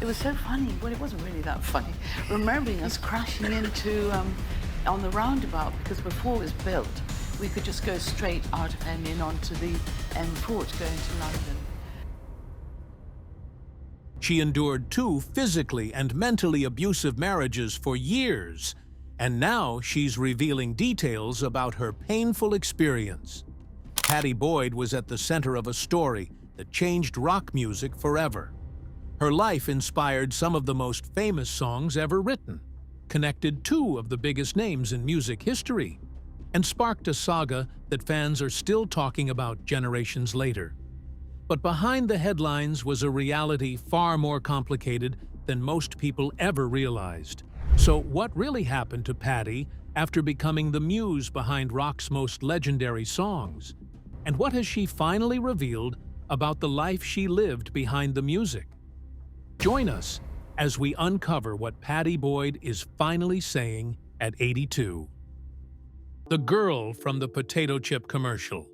It was so funny. Well, it wasn't really that funny. Remembering us crashing into on the roundabout, because before it was built, we could just go straight out of Henley and onto the M4 to go into London. She endured 2 physically and mentally abusive marriages for years, and now she's revealing details about her painful experience. Pattie Boyd was at the center of a story that changed rock music forever. Her life inspired some of the most famous songs ever written, connected 2 of the biggest names in music history, and sparked a saga that fans are still talking about generations later. But behind the headlines was a reality far more complicated than most people ever realized. So what really happened to Pattie after becoming the muse behind rock's most legendary songs? And what has she finally revealed about the life she lived behind the music? Join us as we uncover what Pattie Boyd is finally saying at 82. The girl from the potato chip commercial.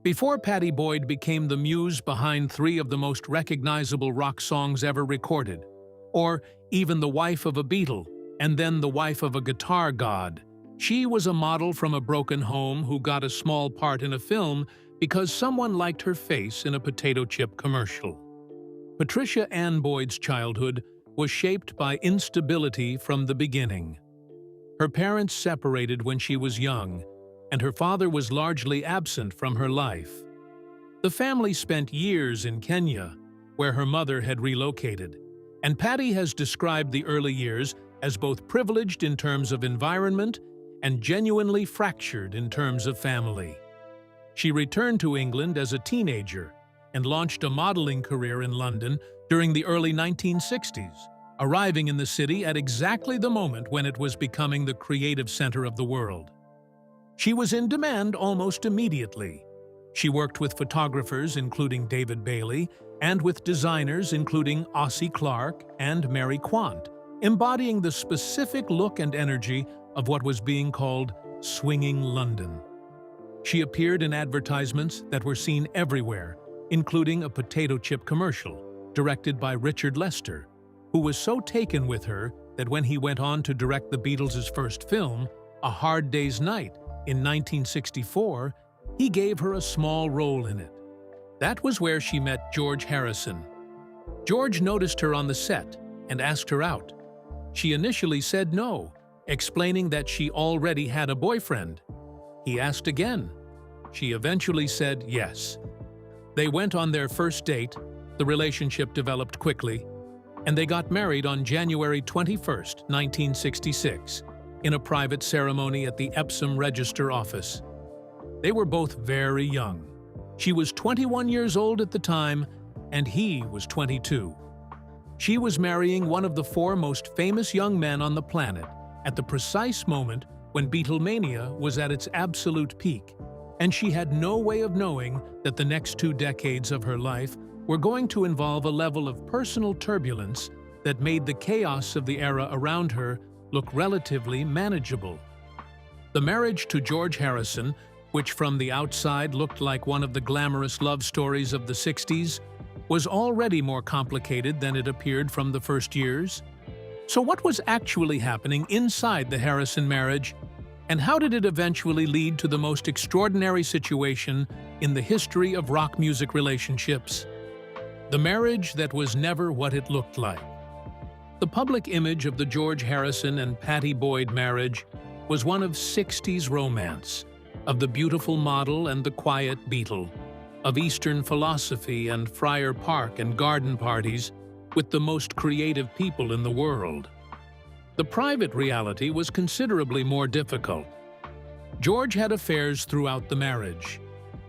Before Pattie Boyd became the muse behind 3 of the most recognizable rock songs ever recorded, or even the wife of a Beatle, and then the wife of a guitar god, she was a model from a broken home who got a small part in a film because someone liked her face in a potato chip commercial. Patricia Ann Boyd's childhood was shaped by instability from the beginning. Her parents separated when she was young, and her father was largely absent from her life. The family spent years in Kenya, where her mother had relocated, and Pattie has described the early years as both privileged in terms of environment and genuinely fractured in terms of family. She returned to England as a teenager and launched a modeling career in London during the early 1960s, arriving in the city at exactly the moment when it was becoming the creative center of the world. She was in demand almost immediately. She worked with photographers including David Bailey and with designers including Ossie Clark and Mary Quant, embodying the specific look and energy of what was being called swinging London. She appeared in advertisements that were seen everywhere, including a potato chip commercial directed by Richard Lester, who was so taken with her that when he went on to direct the Beatles' first film, A Hard Day's Night, in 1964, he gave her a small role in it. That was where she met George Harrison. George noticed her on the set and asked her out. She initially said no, explaining that she already had a boyfriend. He asked again. She eventually said yes. They went on their first date, the relationship developed quickly, and they got married on January 21, 1966. In a private ceremony at the Epsom Register office. They were both very young. She was 21 years old at the time, and he was 22. She was marrying one of the 4 most famous young men on the planet at the precise moment when Beatlemania was at its absolute peak, and she had no way of knowing that the next 2 decades of her life were going to involve a level of personal turbulence that made the chaos of the era around her look relatively manageable. The marriage to George Harrison, which from the outside looked like one of the glamorous love stories of the 60s, was already more complicated than it appeared from the first years. So what was actually happening inside the Harrison marriage, and how did it eventually lead to the most extraordinary situation in the history of rock music relationships? The marriage that was never what it looked like. The public image of the George Harrison and Pattie Boyd marriage was one of 60s romance, of the beautiful model and the quiet Beatle, of Eastern philosophy and Friar Park and garden parties with the most creative people in the world. The private reality was considerably more difficult. George had affairs throughout the marriage.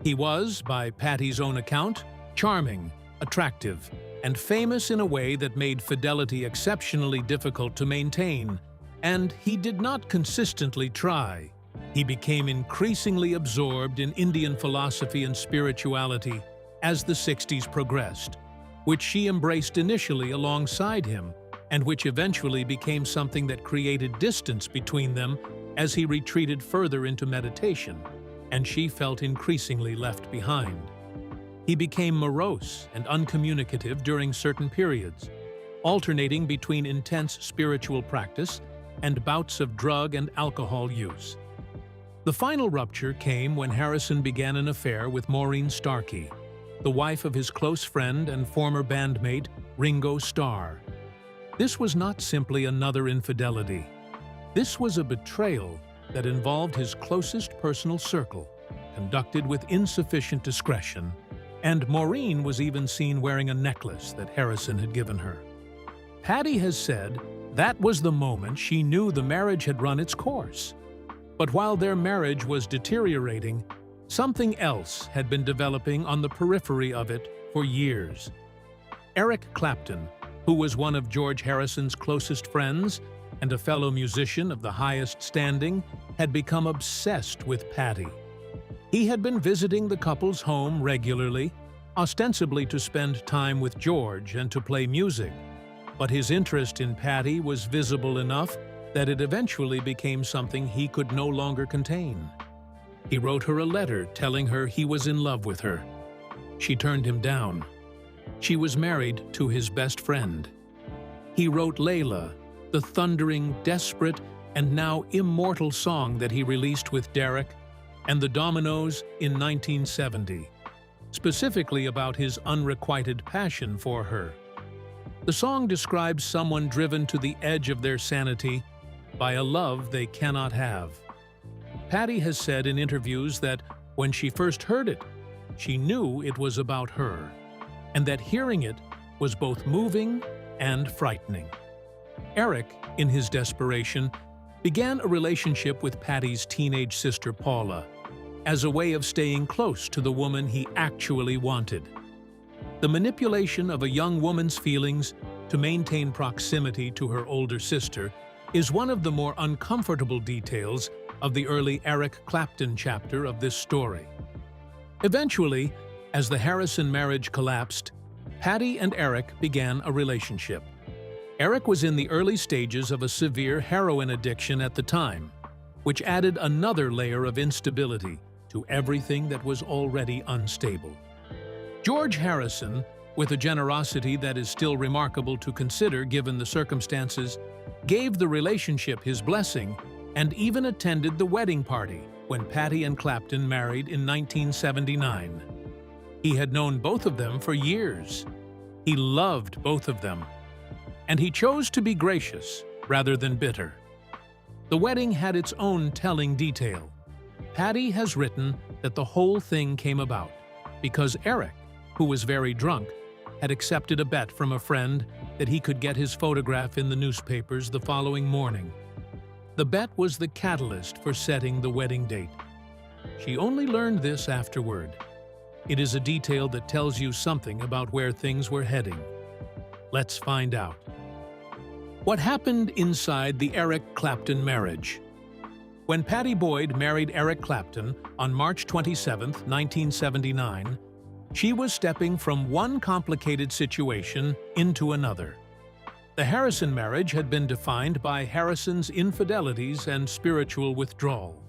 He was, by Pattie's own account, charming, attractive, and famous in a way that made fidelity exceptionally difficult to maintain, and he did not consistently try. He became increasingly absorbed in Indian philosophy and spirituality as the 60s progressed, which she embraced initially alongside him, and which eventually became something that created distance between them as he retreated further into meditation, and she felt increasingly left behind. He became morose and uncommunicative during certain periods, alternating between intense spiritual practice and bouts of drug and alcohol use. The final rupture came when Harrison began an affair with Maureen Starkey, the wife of his close friend and former bandmate Ringo Starr. This was not simply another infidelity. This was a betrayal that involved his closest personal circle, conducted with insufficient discretion, and Maureen was even seen wearing a necklace that Harrison had given her. Pattie has said that was the moment she knew the marriage had run its course. But while their marriage was deteriorating, something else had been developing on the periphery of it for years. Eric Clapton, who was one of George Harrison's closest friends and a fellow musician of the highest standing, had become obsessed with Pattie. He had been visiting the couple's home regularly, ostensibly to spend time with George and to play music. But his interest in Pattie was visible enough that it eventually became something he could no longer contain. He wrote her a letter telling her he was in love with her. She turned him down. She was married to his best friend. He wrote Layla, the thundering, desperate, and now immortal song that he released with Derek and the Dominoes in 1970, specifically about his unrequited passion for her. The song describes someone driven to the edge of their sanity by a love they cannot have. Pattie has said in interviews that when she first heard it, she knew it was about her, and that hearing it was both moving and frightening. Eric, in his desperation, began a relationship with Pattie's teenage sister Paula, as a way of staying close to the woman he actually wanted. The manipulation of a young woman's feelings to maintain proximity to her older sister is one of the more uncomfortable details of the early Eric Clapton chapter of this story. Eventually, as the Harrison marriage collapsed, Pattie and Eric began a relationship. Eric was in the early stages of a severe heroin addiction at the time, which added another layer of instability to everything that was already unstable. George Harrison, with a generosity that is still remarkable to consider given the circumstances, gave the relationship his blessing and even attended the wedding party when Pattie and Clapton married in 1979. He had known both of them for years. He loved both of them. And he chose to be gracious rather than bitter. The wedding had its own telling detail. Pattie has written that the whole thing came about because Eric, who was very drunk, had accepted a bet from a friend that he could get his photograph in the newspapers the following morning. The bet was the catalyst for setting the wedding date. She only learned this afterward. It is a detail that tells you something about where things were heading. Let's find out. What happened inside the Eric Clapton marriage? When Pattie Boyd married Eric Clapton on March 27, 1979, she was stepping from one complicated situation into another. The Harrison marriage had been defined by Harrison's infidelities and spiritual withdrawal.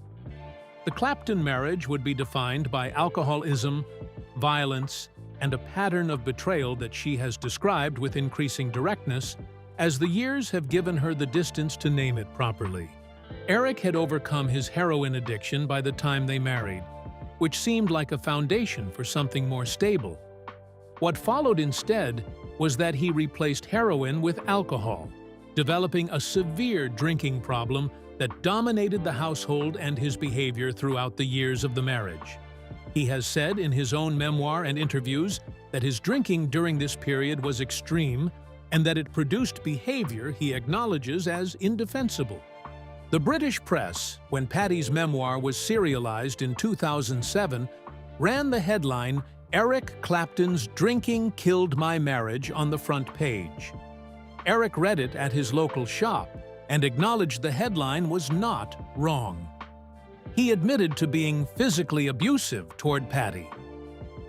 The Clapton marriage would be defined by alcoholism, violence, and a pattern of betrayal that she has described with increasing directness as the years have given her the distance to name it properly. Eric had overcome his heroin addiction by the time they married, which seemed like a foundation for something more stable. What followed instead was that he replaced heroin with alcohol, developing a severe drinking problem that dominated the household and his behavior throughout the years of the marriage. He has said in his own memoir and interviews that his drinking during this period was extreme and that it produced behavior he acknowledges as indefensible. The British press, when Pattie's memoir was serialized in 2007, ran the headline, "Eric Clapton's Drinking Killed My Marriage" on the front page. Eric read it at his local shop and acknowledged the headline was not wrong. He admitted to being physically abusive toward Pattie.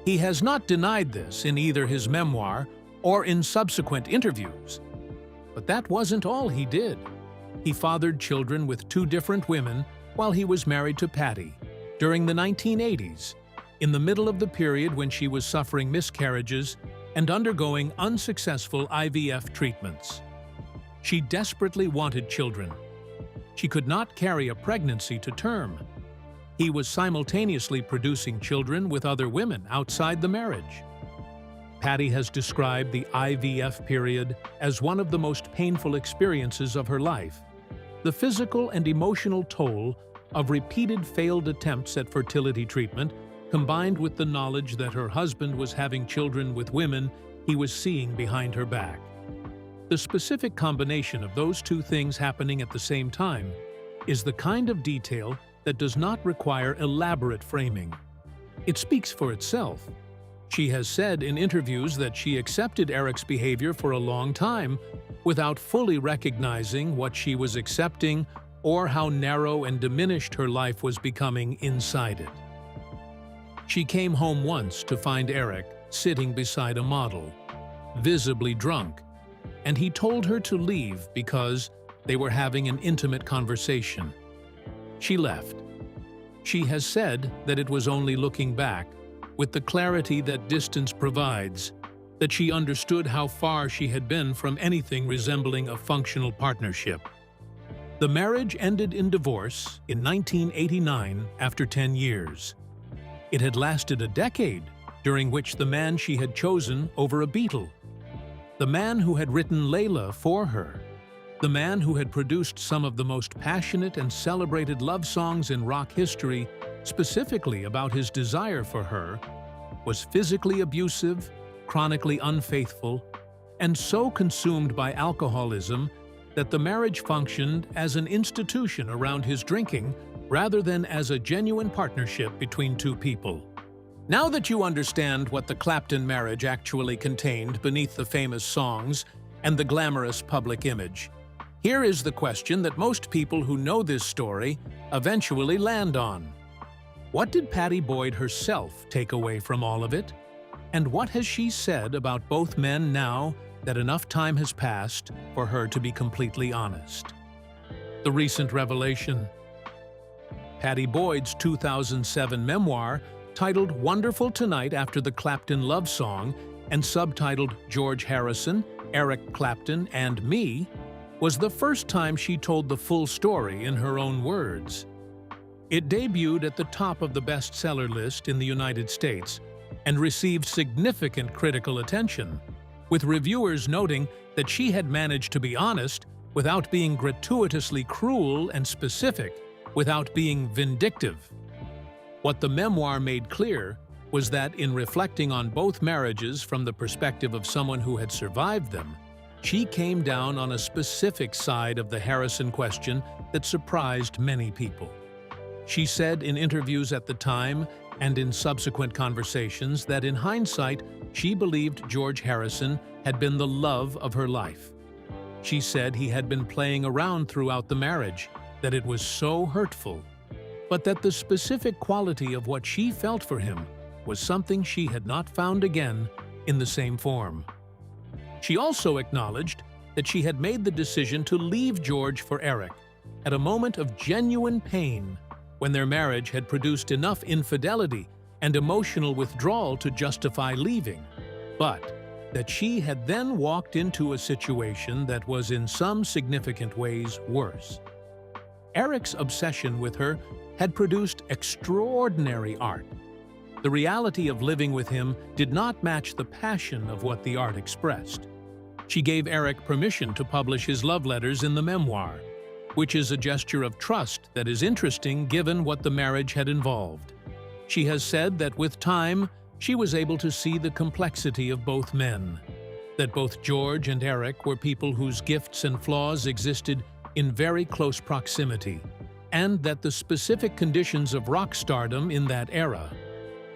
He has not denied this in either his memoir or in subsequent interviews. But that wasn't all he did. He fathered children with 2 different women while he was married to Pattie. During the 1980s, in the middle of the period when she was suffering miscarriages, and undergoing unsuccessful IVF treatments. She desperately wanted children. She could not carry a pregnancy to term. He was simultaneously producing children with other women outside the marriage. Pattie has described the IVF period as one of the most painful experiences of her life. The physical and emotional toll of repeated failed attempts at fertility treatment, combined with the knowledge that her husband was having children with women he was seeing behind her back. The specific combination of those two things happening at the same time is the kind of detail that does not require elaborate framing. It speaks for itself. She has said in interviews that she accepted Eric's behavior for a long time without fully recognizing what she was accepting or how narrow and diminished her life was becoming inside it. She came home once to find Eric sitting beside a model, visibly drunk, and he told her to leave because they were having an intimate conversation. She left. She has said that it was only looking back, with the clarity that distance provides, that she understood how far she had been from anything resembling a functional partnership. The marriage ended in divorce in 1989 after 10 years. It had lasted a decade, during which the man she had chosen over a Beatle, the man who had written Layla for her, the man who had produced some of the most passionate and celebrated love songs in rock history, specifically about his desire for her, was physically abusive, chronically unfaithful, and so consumed by alcoholism that the marriage functioned as an institution around his drinking rather than as a genuine partnership between two people. Now that you understand what the Clapton marriage actually contained beneath the famous songs and the glamorous public image, here is the question that most people who know this story eventually land on. What did Pattie Boyd herself take away from all of it? And what has she said about both men now that enough time has passed for her to be completely honest? The recent revelation. Pattie Boyd's 2007 memoir, titled Wonderful Tonight after the Clapton love song and subtitled George Harrison, Eric Clapton, and Me, was the first time she told the full story in her own words. It debuted at the top of the bestseller list in the United States and received significant critical attention, with reviewers noting that she had managed to be honest without being gratuitously cruel and specific, without being vindictive. What the memoir made clear was that in reflecting on both marriages from the perspective of someone who had survived them, she came down on a specific side of the Harrison question that surprised many people. She said in interviews at the time and in subsequent conversations that in hindsight, she believed George Harrison had been the love of her life. She said he had been playing around throughout the marriage, that it was so hurtful, but that the specific quality of what she felt for him was something she had not found again in the same form. She also acknowledged that she had made the decision to leave George for Eric at a moment of genuine pain when their marriage had produced enough infidelity and emotional withdrawal to justify leaving, but that she had then walked into a situation that was in some significant ways worse. Eric's obsession with her had produced extraordinary art. The reality of living with him did not match the passion of what the art expressed. She gave Eric permission to publish his love letters in the memoir, which is a gesture of trust that is interesting given what the marriage had involved. She has said that with time, she was able to see the complexity of both men, that both George and Eric were people whose gifts and flaws existed in very close proximity, and that the specific conditions of rock stardom in that era,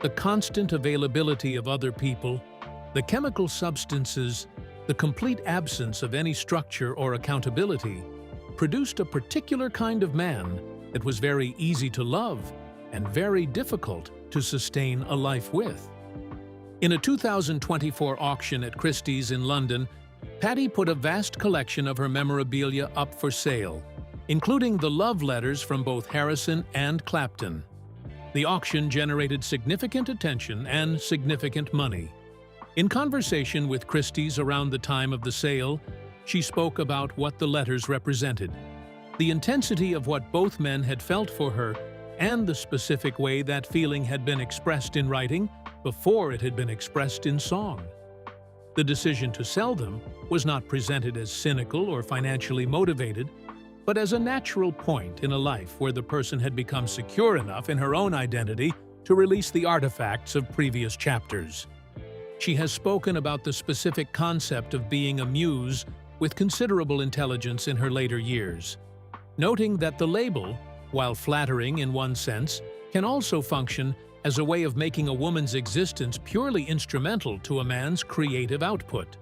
the constant availability of other people, the chemical substances, the complete absence of any structure or accountability, produced a particular kind of man that was very easy to love and very difficult to sustain a life with. In a 2024 auction at Christie's in London, Pattie put a vast collection of her memorabilia up for sale, including the love letters from both Harrison and Clapton. The auction generated significant attention and significant money. In conversation with Christie's around the time of the sale, she spoke about what the letters represented, the intensity of what both men had felt for her, and the specific way that feeling had been expressed in writing before it had been expressed in song. The decision to sell them was not presented as cynical or financially motivated, but as a natural point in a life where the person had become secure enough in her own identity to release the artifacts of previous chapters. She has spoken about the specific concept of being a muse with considerable intelligence in her later years, noting that the label, while flattering in one sense, can also function as a way of making a woman's existence purely instrumental to a man's creative output.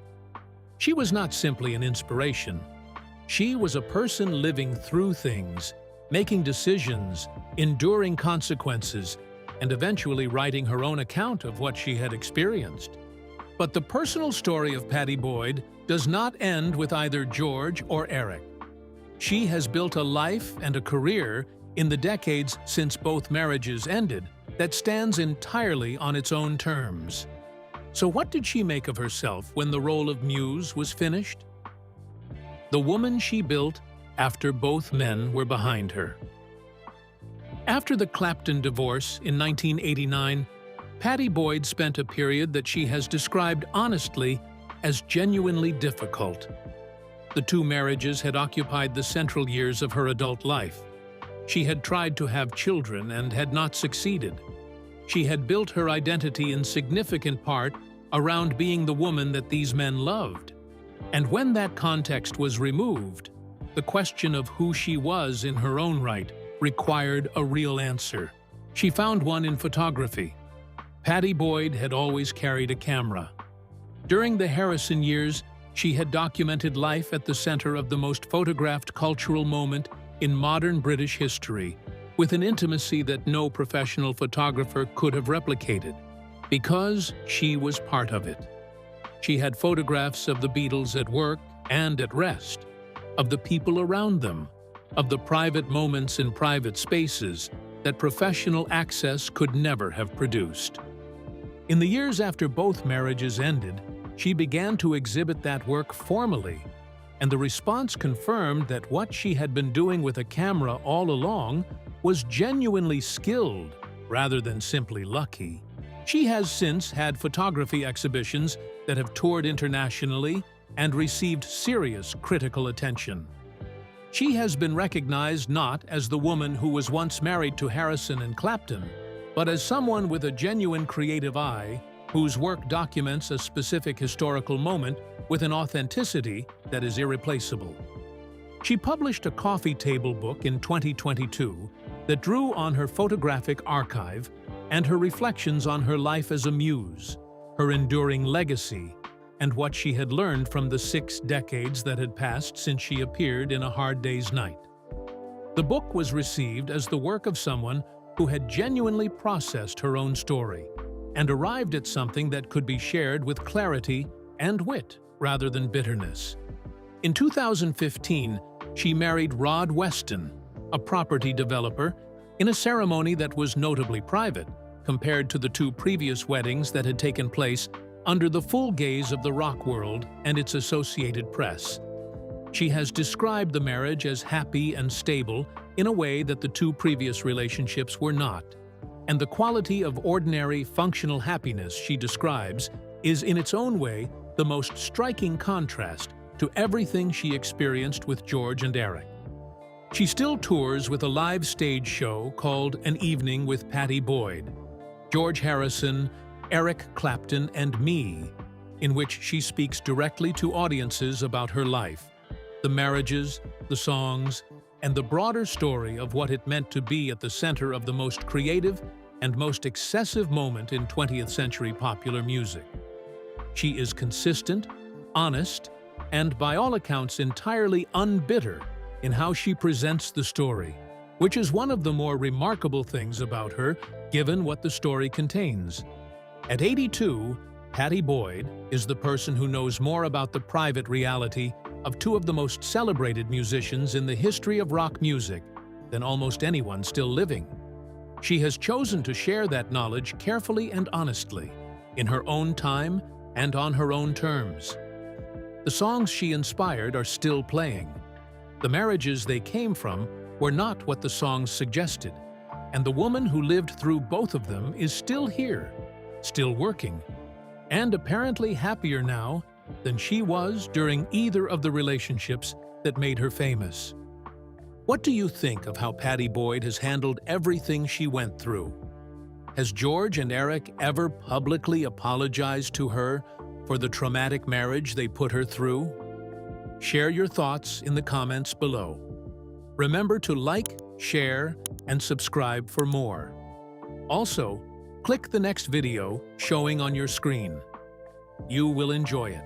She was not simply an inspiration. She was a person living through things, making decisions, enduring consequences, and eventually writing her own account of what she had experienced. But the personal story of Pattie Boyd does not end with either George or Eric. She has built a life and a career in the decades since both marriages ended that stands entirely on its own terms. So what did she make of herself when the role of muse was finished? The woman she built after both men were behind her. After the Clapton divorce in 1989, Pattie Boyd spent a period that she has described honestly as genuinely difficult. The two marriages had occupied the central years of her adult life. She had tried to have children and had not succeeded. She had built her identity in significant part around being the woman that these men loved. And when that context was removed, the question of who she was in her own right required a real answer. She found one in photography. Pattie Boyd had always carried a camera. During the Harrison years, she had documented life at the center of the most photographed cultural moment in modern British history, with an intimacy that no professional photographer could have replicated, because she was part of it. She had photographs of the Beatles at work and at rest, of the people around them, of the private moments in private spaces that professional access could never have produced. In the years after both marriages ended, she began to exhibit that work formally, and the response confirmed that what she had been doing with a camera all along was genuinely skilled rather than simply lucky. She has since had photography exhibitions that have toured internationally and received serious critical attention. She has been recognized not as the woman who was once married to Harrison and Clapton, but as someone with a genuine creative eye whose work documents a specific historical moment with an authenticity that is irreplaceable. She published a coffee table book in 2022 that drew on her photographic archive and her reflections on her life as a muse, her enduring legacy, and what she had learned from the 6 decades that had passed since she appeared in A Hard Day's Night. The book was received as the work of someone who had genuinely processed her own story and arrived at something that could be shared with clarity and wit rather than bitterness. In 2015, she married Rod Weston, a property developer, in a ceremony that was notably private compared to the 2 previous weddings that had taken place under the full gaze of the rock world and its associated press. She has described the marriage as happy and stable in a way that the 2 previous relationships were not. And the quality of ordinary, functional happiness she describes is in its own way the most striking contrast to everything she experienced with George and Eric. She still tours with a live stage show called An Evening with Pattie Boyd, George Harrison, Eric Clapton, and me, in which she speaks directly to audiences about her life, the marriages, the songs, and the broader story of what it meant to be at the center of the most creative and most excessive moment in 20th century popular music. She is consistent, honest, and by all accounts entirely unbitter in how she presents the story, which is one of the more remarkable things about her, given what the story contains. At 82, Pattie Boyd is the person who knows more about the private reality of 2 of the most celebrated musicians in the history of rock music than almost anyone still living. She has chosen to share that knowledge carefully and honestly, in her own time and on her own terms. The songs she inspired are still playing. The marriages they came from were not what the songs suggested, and the woman who lived through both of them is still here, still working, and apparently happier now than she was during either of the relationships that made her famous. What do you think of how Pattie Boyd has handled everything she went through? Has George and Eric ever publicly apologized to her for the traumatic marriage they put her through? Share your thoughts in the comments below. Remember to like, share, and subscribe for more. Also, click the next video showing on your screen. You will enjoy it.